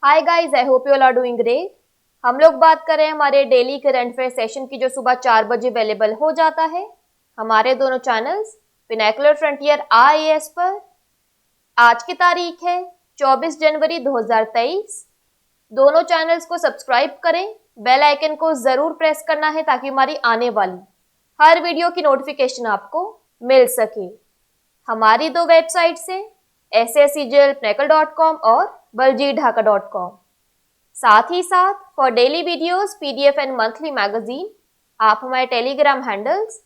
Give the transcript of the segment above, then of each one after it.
Hi guys, I hope you all are doing great. हम लोग बात कर रहे हैं हमारे डेली करंट अफेयर सेशन की, जो सुबह 4 बजे अवेलेबल हो जाता है हमारे दोनों चैनल्स पिनाकुलर फ्रंटियर IAS पर। आज की तारीख है 24 जनवरी 2023। दोनों चैनल्स को सब्सक्राइब करें, बेल आइकन को जरूर प्रेस करना है ताकि हमारी आने वाली हर वीडियो की नोटिफिकेशन आपको मिल सके। हमारी दो वेबसाइट से sscglpnacle.com और baljeetdhaka.com। साथ ही साथ for daily videos, PDF and monthly magazine आप हमारे टेलीग्राम हैंडल्स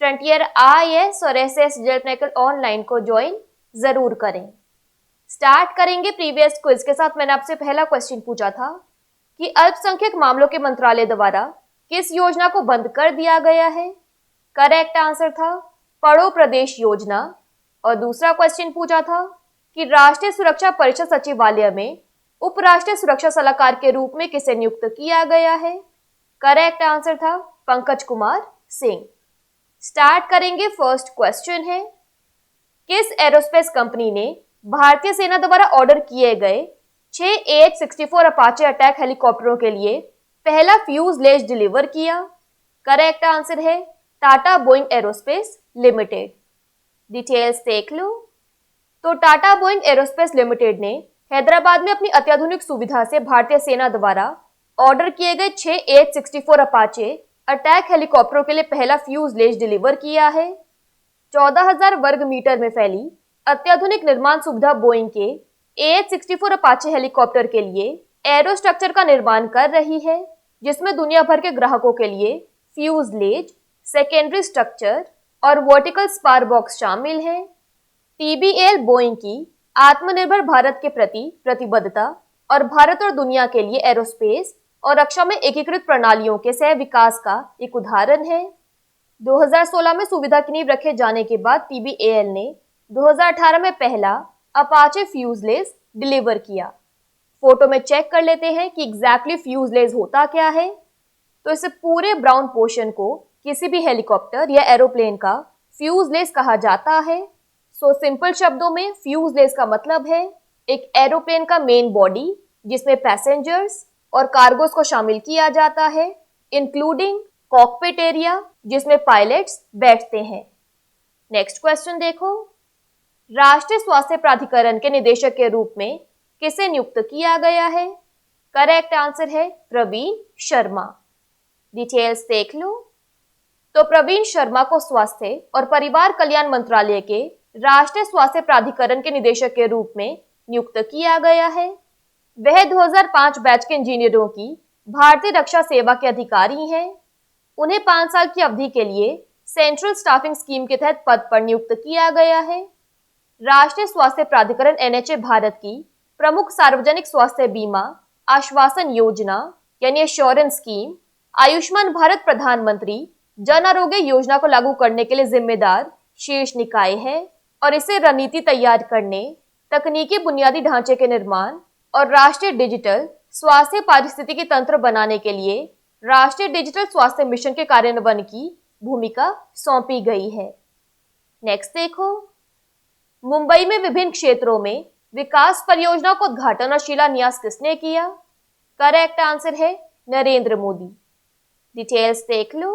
फ्रंटियर IAS और SS ऑनलाइन को ज्वाइन जरूर करें। स्टार्ट करेंगे प्रीवियस क्विज के साथ। मैंने आपसे पहला क्वेश्चन पूछा था कि अल्पसंख्यक मामलों के मंत्रालय द्वारा किस योजना को बंद कर दिया गया है। करेक्ट आंसर था पढ़ो प्रदेश योजना। और दूसरा क्वेश्चन पूछा था कि राष्ट्रीय सुरक्षा परिषद सचिवालय में उपराष्ट्रीय सुरक्षा सलाहकार के रूप में किसे नियुक्त किया गया है। करेक्ट आंसर था पंकज कुमार सिंह। स्टार्ट करेंगे, फर्स्ट क्वेश्चन है किस एरोस्पेस कंपनी ने भारतीय सेना द्वारा ऑर्डर किए गए 6 AH-64 अपाचे अटैक हेलीकॉप्टरों के लिए पहला फ्यूजलेज डिलीवर किया। करेक्ट आंसर है Tata Boeing aerospace limited. Details देख लो। तो टाटा बोइंग एरोस्पेस लिमिटेड ने हैदराबाद में अपनी अत्याधुनिक सुविधा से भारतीय सेना द्वारा ऑर्डर किए गए 6 AH-64 अपाचे अटैक हेलीकॉप्टरों के लिए पहला फ्यूजलेज डिलीवर किया है। 14,000 वर्ग मीटर में फैली अत्याधुनिक निर्माण सुविधा बोइंग के AH-64 अपाचे हेलीकॉप्टर के लिए एरो स्ट्रक्चर का निर्माण कर रही है, जिसमें दुनिया भर के ग्राहकों के लिए फ्यूजलेज, सेकेंडरी स्ट्रक्चर और वर्टिकल स्पार बॉक्स शामिल हैं। TBAL बोइंग की आत्मनिर्भर भारत के प्रति प्रतिबद्धता और भारत और दुनिया के लिए एरोस्पेस और रक्षा में एकीकृत प्रणालियों के सह विकास का एक उदाहरण है। 2016 में सुविधा की नींव रखे जाने के बाद TBAL ने 2018 में पहला अपाचे फ्यूजलेज डिलीवर किया। फोटो में चेक कर लेते हैं कि एग्जैक्टली फ्यूजलेज होता क्या है। तो इस पूरे ब्राउन पोर्शन को किसी भी हेलीकॉप्टर या एरोप्लेन का फ्यूजलेज कहा जाता है। सो सिंपल शब्दों में फ्यूजलेज का मतलब है एक एरोप्लेन का मेन बॉडी जिसमें पैसेंजर्स और कार्गोस को शामिल किया जाता है, इंक्लूडिंग कॉकपिट एरिया जिसमें पायलट्स बैठते हैं। नेक्स्ट क्वेश्चन देखो। राष्ट्रीय स्वास्थ्य प्राधिकरण के निदेशक के रूप में किसे नियुक्त किया गया है। करेक्ट आंसर है प्रवीण शर्मा। डिटेल्स देख लो। तो प्रवीण शर्मा को स्वास्थ्य और परिवार कल्याण मंत्रालय के राष्ट्रीय स्वास्थ्य प्राधिकरण के निदेशक के रूप में नियुक्त किया गया है। वह 2005 बैच के इंजीनियरों की भारतीय रक्षा सेवा के अधिकारी हैं। उन्हें 5 साल की अवधि के लिए सेंट्रल स्टाफिंग स्कीम के तहत पद पर नियुक्त किया गया है। राष्ट्रीय स्वास्थ्य प्राधिकरण NHA भारत की प्रमुख सार्वजनिक स्वास्थ्य बीमा आश्वासन योजना यानी एश्योरेंस स्कीम, आयुष्मान भारत प्रधानमंत्री जन आरोग्य योजना को लागू करने के लिए जिम्मेदार शीर्ष निकाय है और इसे रणनीति तैयार करने, तकनीकी बुनियादी ढांचे के निर्माण और राष्ट्रीय डिजिटल स्वास्थ्य पारिस्थितिकी तंत्र बनाने के लिए राष्ट्रीय डिजिटल स्वास्थ्य मिशन के कार्यान्वयन की भूमिका सौंपी गई है। नेक्स्ट देखो। मुंबई में विभिन्न क्षेत्रों में विकास परियोजनाओं का उद्घाटन और शिलान्यास किसने किया। करेक्ट आंसर है नरेंद्र मोदी। डिटेल्स देख लो।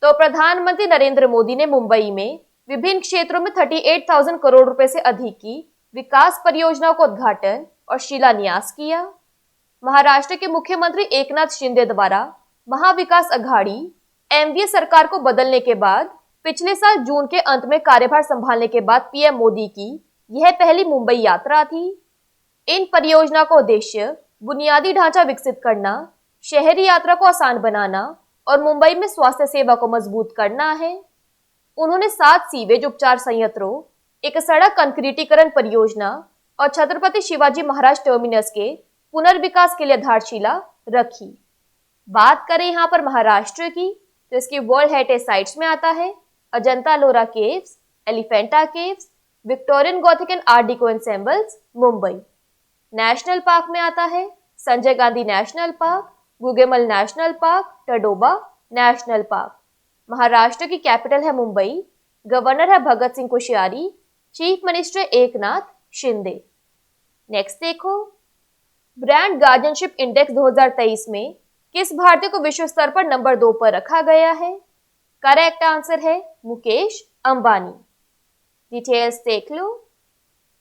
तो प्रधानमंत्री नरेंद्र मोदी ने मुंबई में विभिन्न क्षेत्रों में 38,000 करोड़ रुपए से अधिक की विकास परियोजनाओं का उद्घाटन और शिलान्यास किया। महाराष्ट्र के मुख्यमंत्री एकनाथ शिंदे द्वारा महाविकास अघाड़ी MVA सरकार को बदलने के बाद पिछले साल जून के अंत में कार्यभार संभालने के बाद PM मोदी की यह पहली मुंबई यात्रा थी। इन परियोजना का उद्देश्य बुनियादी ढांचा विकसित करना, शहरी यात्रा को आसान बनाना और मुंबई में स्वास्थ्य सेवा को मजबूत करना है। उन्होंने 7 सीवेज उपचार संयंत्रों, एक सड़क कंक्रीटीकरण परियोजना और छत्रपति शिवाजी महाराज टर्मिनस के पुनर्विकास के लिए आधारशिला रखी। बात करें यहाँ पर महाराष्ट्र की, तो इसकी वर्ल्ड हेरिटेज साइट्स में आता है Ajanta Ellora caves, Elephanta caves, Victorian Gothic and art deco ensembles Mumbai. National park में आता है Sanjay Gandhi national park, Gugamal national park, Tadoba national park. Maharashtra की कैपिटल है मुंबई। गवर्नर है Bhagat Singh Koshyari, chief minister Eknath Shinde. Next देखो। ब्रांड गार्जियनशिप इंडेक्स 2023 में किस भारतीय को विश्व स्तर पर नंबर 2 पर रखा गया है? करेक्ट आंसर है मुकेश अंबानी। डिटेल्स देख लो।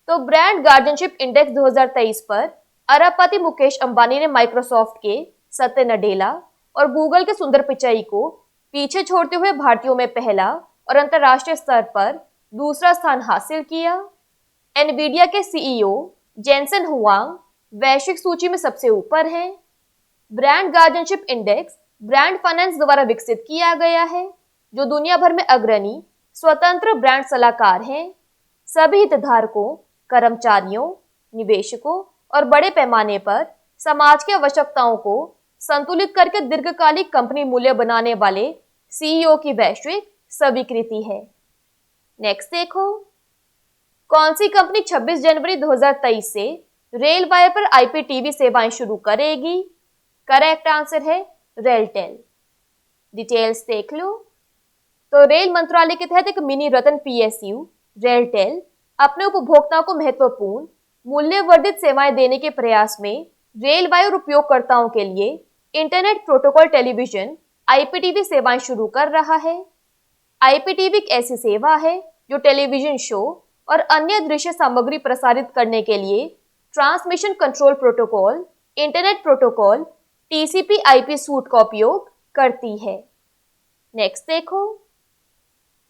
तो ब्रांड गार्जियनशिप इंडेक्स 2023 पर अरबपति मुकेश अंबानी ने माइक्रोसॉफ्ट के सत्य नडेला और गूगल के सुंदर पिचाई को पीछे छोड़ते हुए भारतीयों में पहला और अंतरराष्ट्रीय स्तर पर दूसरा स्थान हासिल किया। एनवीडिया के सीईओ जेनसन हुआंग वैश्विक सूची में सबसे ऊपर हैं। Brand guardianship index brand finance द्वारा विकसित किया गया है, जो दुनिया भर में अग्रणी स्वतंत्र ब्रांड सलाहकार हैं। सभी हितधारकों, कर्मचारियों, निवेशकों और बड़े पैमाने पर समाज की आवश्यकताओं को संतुलित करके दीर्घकालिक कंपनी मूल्य बनाने वाले सीईओ की वैश्विक स्वीकृति है। नेक्स्ट देखो, कौन सी कंपनी 26 जनवरी 2023 से रेल वायर पर आईपीटीवी सेवाएं शुरू करेगी? करेक्ट आंसर है रेलटेल। डिटेल्स देख लो। तो रेल मंत्रालय के तहत एक मिनी रतन पीएसयू रेलटेल अपने उपभोक्ताओं को महत्वपूर्ण मूल्यवर्धित सेवाएं देने के प्रयास में रेल वायर उपयोगकर्ताओं के लिए इंटरनेट प्रोटोकॉल टेलीविजन आईपीटीवी सेवाएं शुरू कर रहा है। आईपीटीवी एक ऐसी सेवा है जो टेलीविजन शो और अन्य दृश्य सामग्री प्रसारित करने के लिए transmission control protocol, internet protocol, टीसीपी/आईपी suit का उपयोग करती है। नेक्स्ट देखो,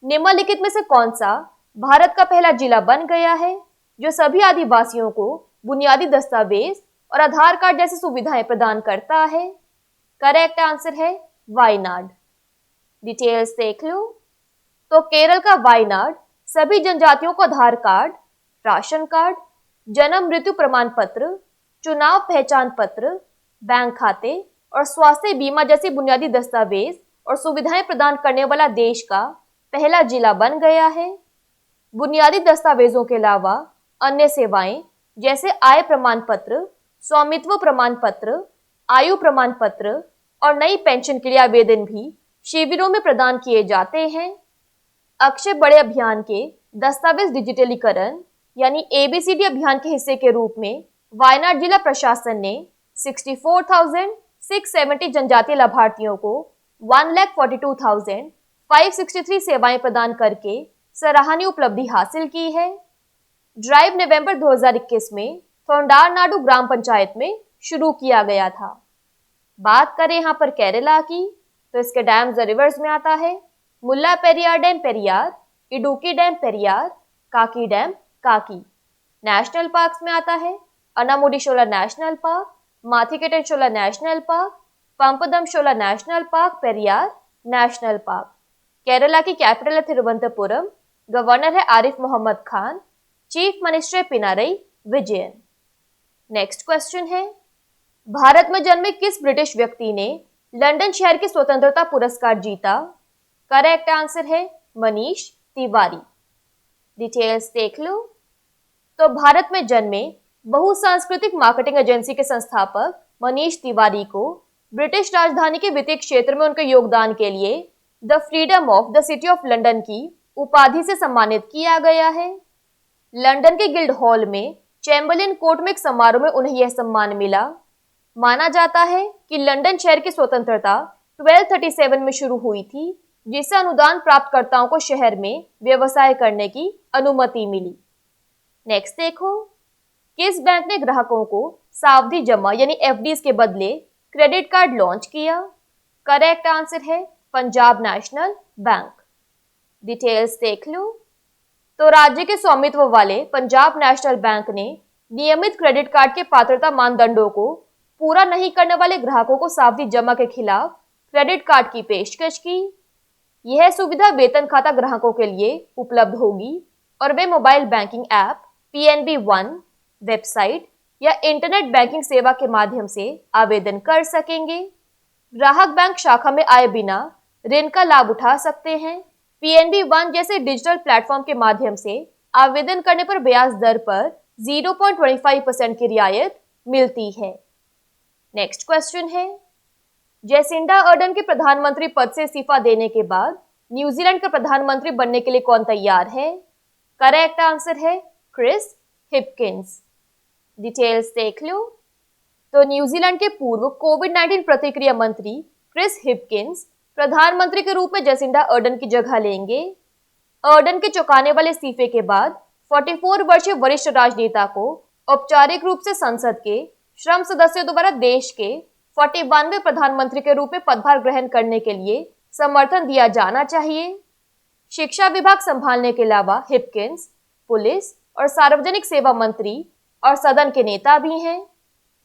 निम्नलिखित में से कौन सा भारत का पहला जिला बन गया है जो सभी आदिवासियों को बुनियादी दस्तावेज और आधार कार्ड जैसी सुविधाएं प्रदान करता है? करेक्ट आंसर है वायनाड। डिटेल्स देख लो। तो केरल का वायनाड सभी जनजातियों को आधार कार्ड, राशन कार्ड, जन्म मृत्यु प्रमाण पत्र, चुनाव पहचान पत्र, बैंक खाते और स्वास्थ्य बीमा जैसी बुनियादी दस्तावेज और सुविधाएं प्रदान करने वाला देश का पहला जिला बन गया है। बुनियादी दस्तावेजों के अलावा अन्य सेवाएं जैसे आय प्रमाण पत्र, स्वामित्व प्रमाण पत्र, आयु प्रमाण पत्र और नई पेंशन के लिए आवेदन भी शिविरों में प्रदान किए जाते हैं। अक्षय बड़े अभियान के दस्तावेज डिजिटलीकरण यानी एबीसीडी अभियान के हिस्से के रूप में वायनाड जिला प्रशासन ने 64,670 जनजातीय लाभार्थियों को 1,42,563 सेवाएं प्रदान करके सराहनीय उपलब्धि हासिल की है। ड्राइव नवंबर 2021 में तोंडारनाडु ग्राम पंचायत में शुरू किया गया था। बात करें यहाँ पर केरला की, तो इसके डैम्स रिवर्स में आता है Mulla Periyar dam Periyar, Idukki dam Periyar, Kakki dam Kakki. National parks में आता है Anamudi Shola national park, Mathikettan Shola national park, Pampadum Shola national park, Periyar national park. Kerala की कैपिटल है तिरुवनंतपुरम, गवर्नर है Arif Mohammed Khan, chief minister Pinarayi Vijayan. Next question है, भारत में जन्मे किस ब्रिटिश व्यक्ति ने लंदन शहर के स्वतंत्रता पुरस्कार जीता? करेक्ट आंसर है मनीष तिवारी। डिटेल्स देख लो। तो भारत में जन्मे बहुसांस्कृतिक मार्केटिंग एजेंसी के संस्थापक मनीष तिवारी को ब्रिटिश राजधानी के वित्तीय क्षेत्र में उनके योगदान के लिए the freedom of the city of London की उपाधि से सम्मानित किया गया है। लंदन के गिल्ड हॉल में चैम्बरलिन कोर्ट में एक समारोह में उन्हें यह सम्मान मिला। माना जाता है कि लंदन शहर की स्वतंत्रता 1237 में शुरू हुई थी, जिससे अनुदान प्राप्तकर्ताओं को शहर में व्यवसाय करने की अनुमति मिली। नेक्स्ट देखो, किस बैंक ने ग्राहकों को सावधि जमा यानी एफडीज के बदले क्रेडिट कार्ड लॉन्च किया? करेक्ट आंसर है पंजाब नेशनल बैंक। डिटेल्स देख लो। तो राज्य के स्वामित्व वाले पंजाब नेशनल बैंक ने नियमित क्रेडिट कार्ड के पात्रता मानदंडों को पूरा नहीं करने वाले ग्राहकों को सावधि जमा के खिलाफ क्रेडिट कार्ड की पेशकश की। यह सुविधा वेतन खाता ग्राहकों के लिए उपलब्ध होगी और वे mobile banking app, PNB One, website या इंटरनेट बैंकिंग सेवा के माध्यम से आवेदन कर सकेंगे। ग्राहक बैंक शाखा में आए बिना ऋण का लाभ उठा सकते हैं। पीएनबी वन जैसे डिजिटल प्लेटफॉर्म के माध्यम से आवेदन करने पर ब्याज दर पर 0.25% की रियायत मिलती है। नेक्स्ट क्वेश्चन है, जैसिंडा अर्डन के प्रधानमंत्री पद से इस्तीफा देने के बाद न्यूजीलैंड का प्रधानमंत्री बनने के लिए कौन तैयार है? करेक्ट आंसर है क्रिस हिपकिंस। डिटेल्स देख लो। तो न्यूजीलैंड के पूर्व कोविड-19 प्रतिक्रिया मंत्री क्रिस हिपकिंस प्रधानमंत्री के रूप में जसिंडा अर्डन की जगह लेंगे। अर्डन के चौंकाने वाले इस्तीफे के बाद 44 वर्षीय वरिष्ठ राजनेता को औपचारिक रूप से संसद के श्रम सदस्यों द्वारा देश के 42वें प्रधानमंत्री के रूप में पदभार ग्रहण करने के लिए समर्थन दिया जाना चाहिए। शिक्षा विभाग संभालने के अलावा हिपकिंस पुलिस और सार्वजनिक सेवा मंत्री और सदन के नेता भी हैं।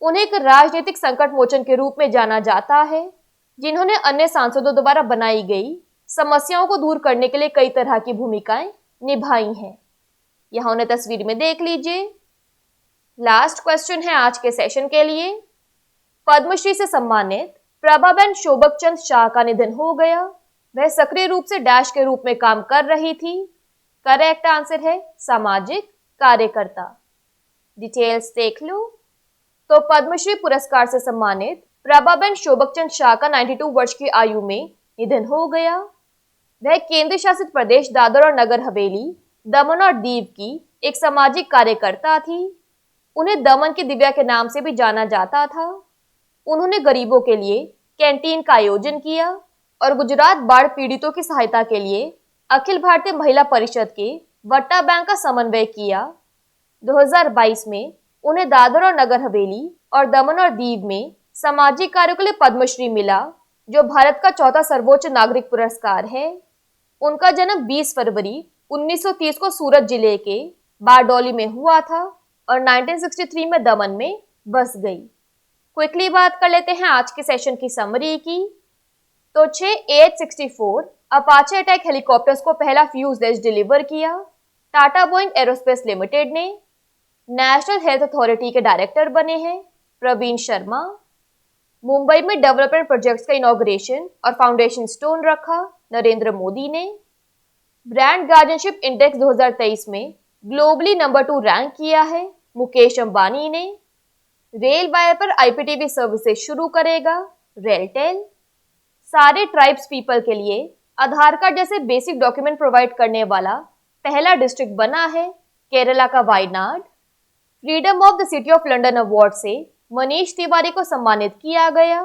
उन्हें एक राजनीतिक संकट मोचन के रूप में जाना जाता है, जिन्होंने अन्य सांसदों द्वारा बनाई गई समस्याओं को दूर करने के लिए कई तरह की भूमिकाएं निभाई हैं। यहाँ उन्हें तस्वीर में देख लीजिए। लास्ट क्वेश्चन है आज के सेशन के लिए। पद्मश्री से सम्मानित प्रभाबेन शोभकचंद शाह का निधन हो गया। वह सक्रिय रूप से डैश के रूप में काम कर रही थी। करेक्ट आंसर है सामाजिक कार्यकर्ता। डिटेल्स देख लो। तो पद्मश्री पुरस्कार से सम्मानित प्रभाबेन शोभकचंद शाह का 92 वर्ष की आयु में निधन हो गया। वह केंद्र शासित प्रदेश दादर और नगर हवेली, दमन और दीव की एक सामाजिक कार्यकर्ता थी। उन्हें दमन की दिव्या के नाम से भी जाना जाता था। उन्होंने गरीबों के लिए कैंटीन का आयोजन किया और गुजरात बाढ़ पीड़ितों की सहायता के लिए अखिल भारतीय महिला परिषद के वट्टा बैंक का समन्वय किया। 2022 में उन्हें दादर और नगर हवेली और दमन और दीव में सामाजिक कार्यों के लिए पद्मश्री मिला, जो भारत का चौथा सर्वोच्च नागरिक पुरस्कार है। उनका जन्म 20 फरवरी 1930 को सूरत जिले के बारडोली में हुआ था और 1963 में दमन में बस गई। क्विकली बात कर लेते हैं आज के सेशन की समरी की। तो 6 AH-64 अपाचे अटैक हेलीकॉप्टर्स को पहला फ्यूजलेज डिलीवर किया टाटा बोइंग एरोस्पेस लिमिटेड ने। नेशनल हेल्थ अथॉरिटी के डायरेक्टर बने हैं प्रवीण शर्मा। मुंबई में डेवलपमेंट प्रोजेक्ट्स का इनॉग्रेशन और फाउंडेशन स्टोन रखा नरेंद्र मोदी ने। ब्रांड गार्डियनशिप इंडेक्स 2023 में ग्लोबली नंबर 2 रैंक किया है मुकेश अंबानी ने। रेल वायर पर IPTV सर्विसेज शुरू करेगा रेलटेल। सारे ट्राइब्स पीपल के लिए आधार कार्ड जैसे बेसिक डॉक्यूमेंट प्रोवाइड करने वाला पहला डिस्ट्रिक्ट बना है केरला का Wayanad. Freedom of the city of London award से मनीष तिवारी को सम्मानित किया गया।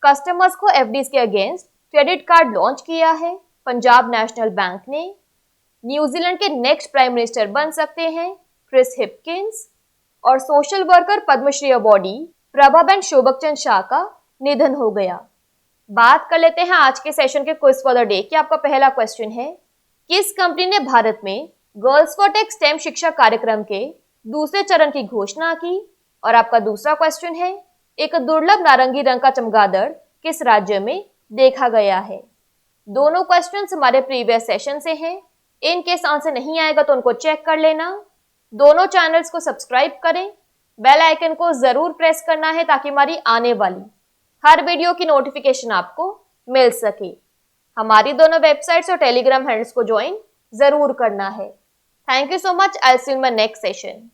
कस्टमर्स को FDs के अगेंस्ट क्रेडिट कार्ड लॉन्च किया है पंजाब नेशनल बैंक ने। न्यूजीलैंड के नेक्स्ट प्राइम मिनिस्टर बन सकते हैं क्रिस हिपकिंस। और social worker Padmashri awardee Prabhaben Shobhagchand Shah का निधन हो गया। बात कर लेते हैं आज के सेशन के क्विज फॉर द डे की। आपका पहला क्वेश्चन है, किस कंपनी ने भारत में गर्ल्स फॉर टेक स्टेम शिक्षा कार्यक्रम के दूसरे चरण की घोषणा की? और आपका दूसरा क्वेश्चन है, एक दुर्लभ नारंगी रंग का चमगादड़ किस राज्य में देखा गया है? दोनों क्वेश्चंस हमारे प्रीवियस सेशन से हैं। इन केस आंसर नहीं आएगा तो उनको चेक कर लेना। दोनों चैनल्स को सब्सक्राइब करें, बेल आइकन को जरूर प्रेस करना है ताकि हमारी आने वाली हर वीडियो की नोटिफिकेशन आपको मिल सके। हमारी दोनों वेबसाइट्स और टेलीग्राम हैंडल्स को ज्वाइन जरूर करना है। Thank you so much. I will see you in my next session.